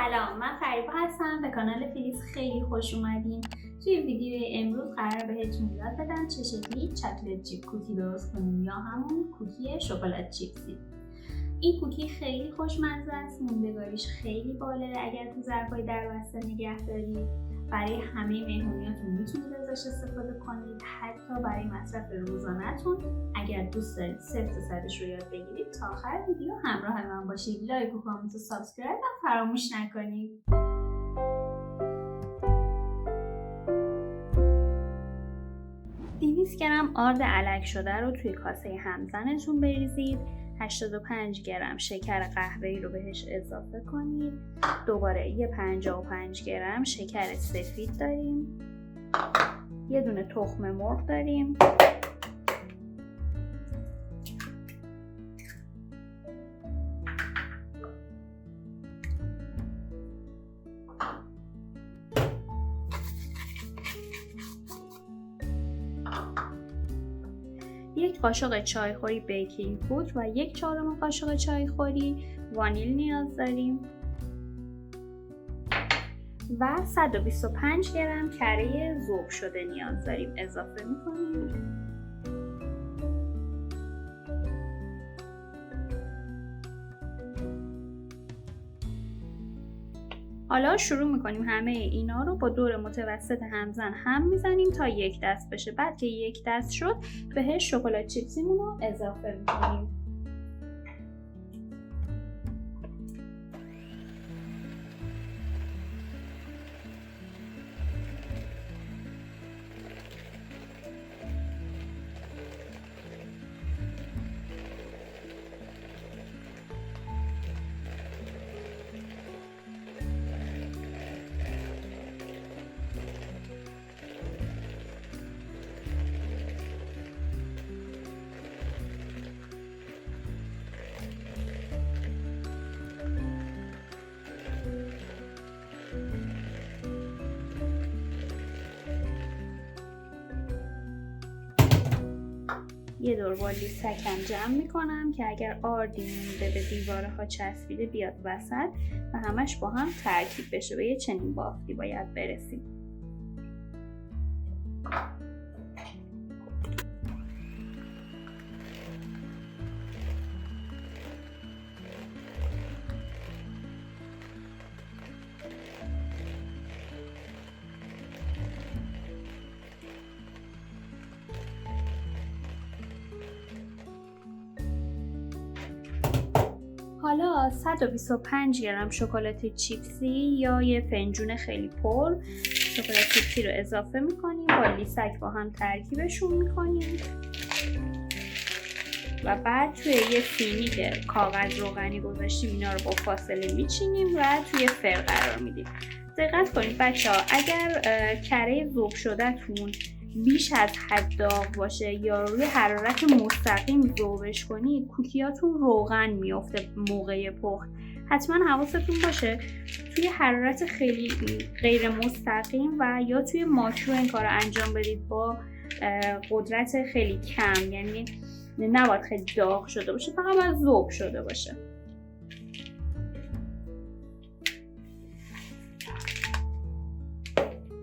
سلام، من فریبا هستم. به کانال فریز خیلی خوش اومدین. توی ویدیو امروز قرار بهتون یاد بدم چه شکلی چاکلت چیپ کوکی درست کنیم یا همون کوکی شکلات چیپسی. این کوکی خیلی خوشمزه است، موندگاریش خیلی بالاست. اگر تو ظرفای دربسته نگه دارید برای همه مهمونیاتون میتونید ازش استفاده کنید، حتی برای مصرف روزانه‌تون. اگر دوست دارید سفت سرش رو یاد بگیرید تا آخر ویدیو همراه من باشید. لایک و کامنت و سابسکرایب هم فراموش نکنید. 200 گرم آرد الک شده رو توی کاسه همزنتون بریزید. 85 گرم شکر قهوه‌ای رو بهش اضافه کنید. دوباره یه 55 گرم شکر سفید داریم. یه دونه تخم مرغ داریم. یک قاشق چایخوری بیکینگ پودر و 1/4 قاشق چایخوری وانیل نیاز داریم و 125 گرم کره ذوب شده نیاز داریم. اضافه میکنیم. حالا شروع میکنیم همه اینا رو با دور متوسط همزن هم میزنیم تا یک دست بشه. بعد که یک دست شد بهش شکلات چیپسیمون رو اضافه میکنیم. یه دور با لیستکم جمع میکنم که اگر آردی مونده به دیواره ها چسبیده بیاد وسط و همش با هم ترکیب بشه. به یه چنین بافتی باید برسیم. حالا 125 گرم شکلات چیپسی یا یه فنجون خیلی پر شکلات چیپسی رو اضافه میکنیم. با لیسک با هم ترکیبشون میکنیم و بعد توی یه سینی که کاغذ روغنی گذاشتیم اینا رو با فاصله میچینیم و توی فر قرار میدیم. دقت کنید بچه‌ها، اگر کره ذوب شده‌تون بیش از حد داغ باشه یا روی حرارت مستقیم ذوبش کنید کوکیاتون روغن میفته موقع پخت. حتما حواستون باشه توی حرارت خیلی غیر مستقیم و یا توی ماکرو این کار رو انجام بدید با قدرت خیلی کم، یعنی نباید خیلی داغ شده باشه، فقط باید ذوب شده باشه.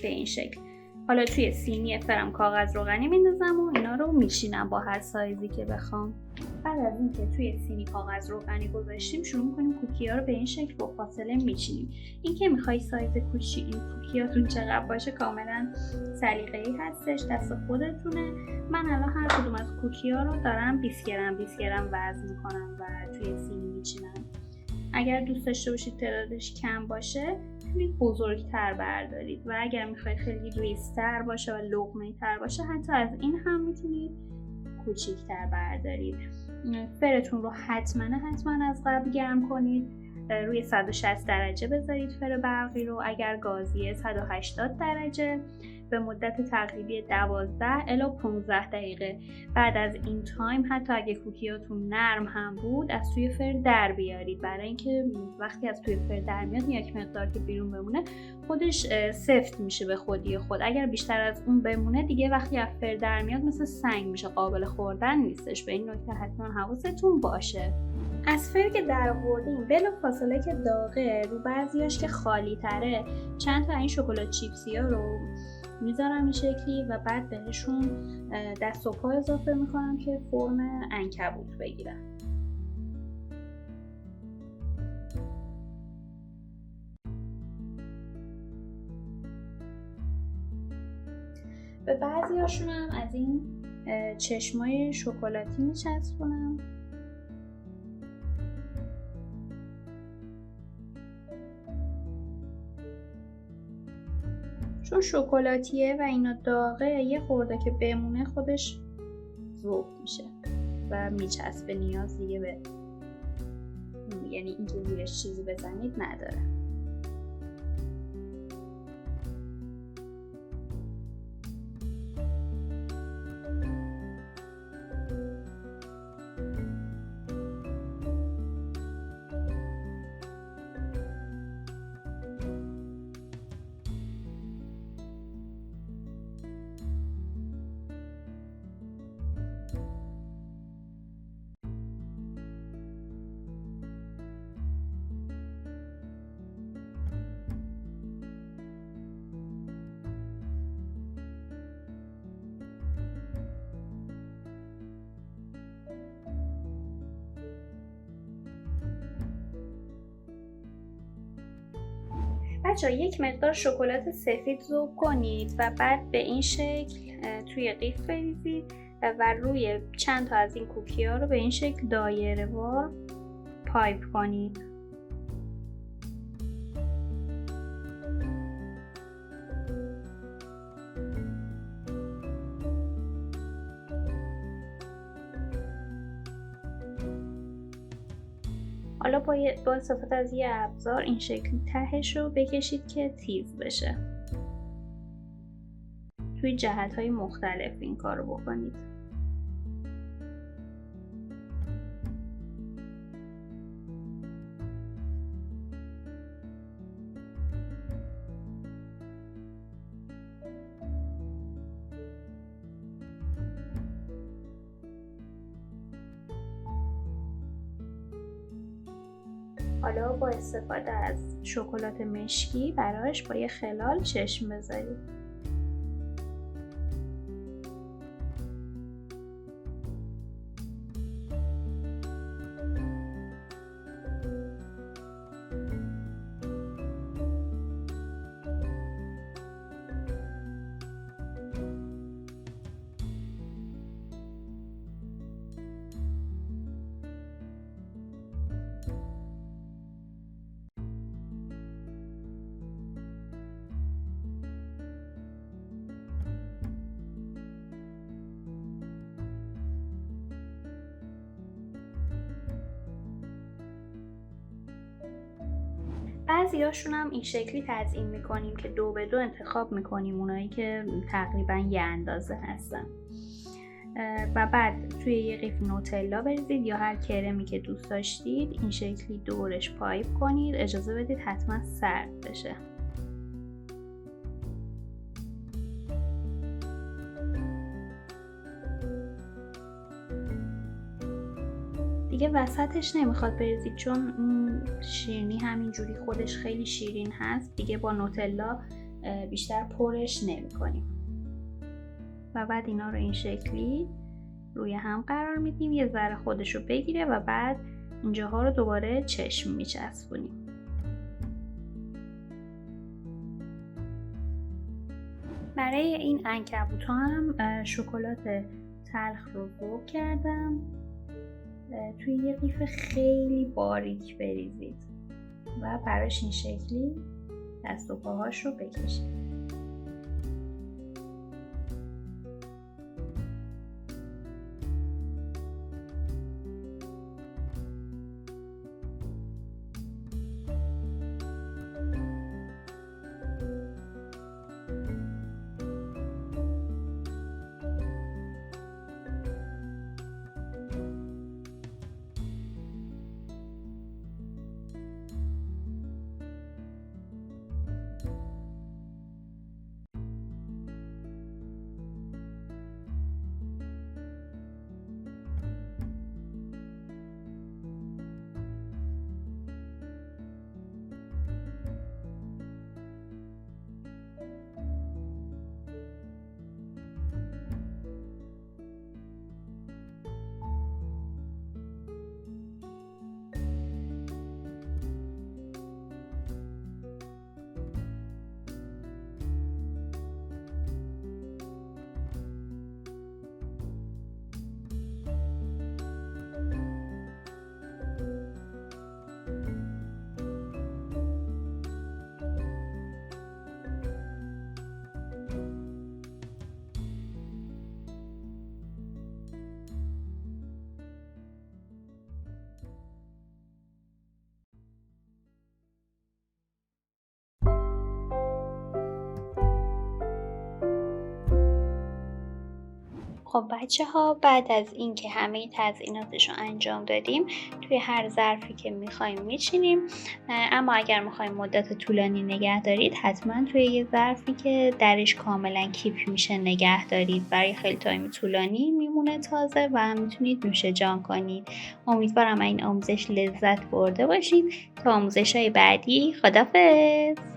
به این شکل. حالا توی سینی فرم کاغذ روغنی میندازم و اینا رو میچینم با هر سایزی که بخوام. بعد از اینکه توی سینی کاغذ روغنی گذاشتیم شروع می‌کنیم کوکی‌ها رو به این شکل با فاصله میچینیم. اینکه می‌خوای سایز این کوکیاتون چقدر باشه کاملا سلیقه‌ای هستش، دست خودتونه. من الان هر کدوم از کوکی‌ها رو دارم 20 گرم وزن می‌کنم و توی سینی میچینم. اگر دوست داشته باشید تعدادش کم باشه میتونید بزرگتر بردارید و اگر میخواید خیلی ریزتر باشه و لقمه‌ای تر باشه حتی از این هم میتونید کوچیکتر بردارید. فرتون رو حتما از قبل گرم کنید. روی 160 درجه بذارید فر برقی رو. اگر گازیه 180 درجه به مدت تقریبی 12 الی 15 دقیقه. بعد از این تایم حتی اگه کوکیاتون نرم هم بود از توی فر در بیارید، برای اینکه وقتی از توی فر در میاد یک مقدار که بیرون بمونه خودش سفت میشه به خودی خود. اگر بیشتر از اون بمونه دیگه وقتی از فر در میاد مثل سنگ میشه، قابل خوردن نیستش. به این نکته حتما حواستون باشه. از فر که در آوردیم بلافاصله که داغه، رو بعضیاش که خالی تره چند تا این شکلات چیپسی ها رو میذارم این شکلی و بعد بهشون دست و پا اضافه میکنم که فرم عنکبوت بگیرن. به بعضیاشون هم از این چشمای شکلاتی میچسبونم. چون شکلاتیه و اینا داغه، یه خورده که بمونه خودش ذوب میشه و میچسبه، نیاز دیگه به یعنی اینکه زیرش چیزی بزنید نداره. بچه‌ها یک مقدار شکلات سفید ذوب کنید و بعد به این شکل توی قیف بریزید و روی چند تا از این کوکی ها رو به این شکل دایره وار پایپ کنید. حالا با استفاده از یه ابزار این شکلی تهش رو بکشید که تیز بشه. توی جهت‌های مختلف این کار رو بکنید. حالا با استفاده از شکلات مشکی براش با یه خلال چشم بذارید. بعضیاشون هم این شکلی تزیین میکنیم که 2 به 2 انتخاب میکنیم، اونایی که تقریبا یه اندازه هستن و بعد توی یه قیف نوتلا بریزید یا هر کرمی که دوست داشتید این شکلی دورش پایپ کنید. اجازه بدید حتما سرد بشه. دیگه وسطش نمیخواد بریزید چون شیرینی همینجوری خودش خیلی شیرین هست، دیگه با نوتلا بیشتر پرش نمیکنیم. و بعد اینا رو این شکلی روی هم قرار میدیم یه ذره خودش رو بگیره و بعد اینجاها رو دوباره چشم میچسبونیم. برای این عنکبوت هم شکلات تلخ رو ذوب کردم. توی یه قیف خیلی باریک بریزید و براش این شکلی دست و پاهاش رو بکشید. خب بچه ها، بعد از اینکه همه تزییناتش رو انجام دادیم توی هر ظرفی که میخوایم میچینیم، اما اگر میخوایم مدت طولانی نگه دارید حتما توی یه ظرفی که درش کاملا کیپ میشه نگه دارید. برای خیلی تایم طولانی میمونه تازه و میتونید نوشه جان کنید. امیدوارم این آموزش لذت برده باشید. تا آموزش های بعدی، خداحافظ.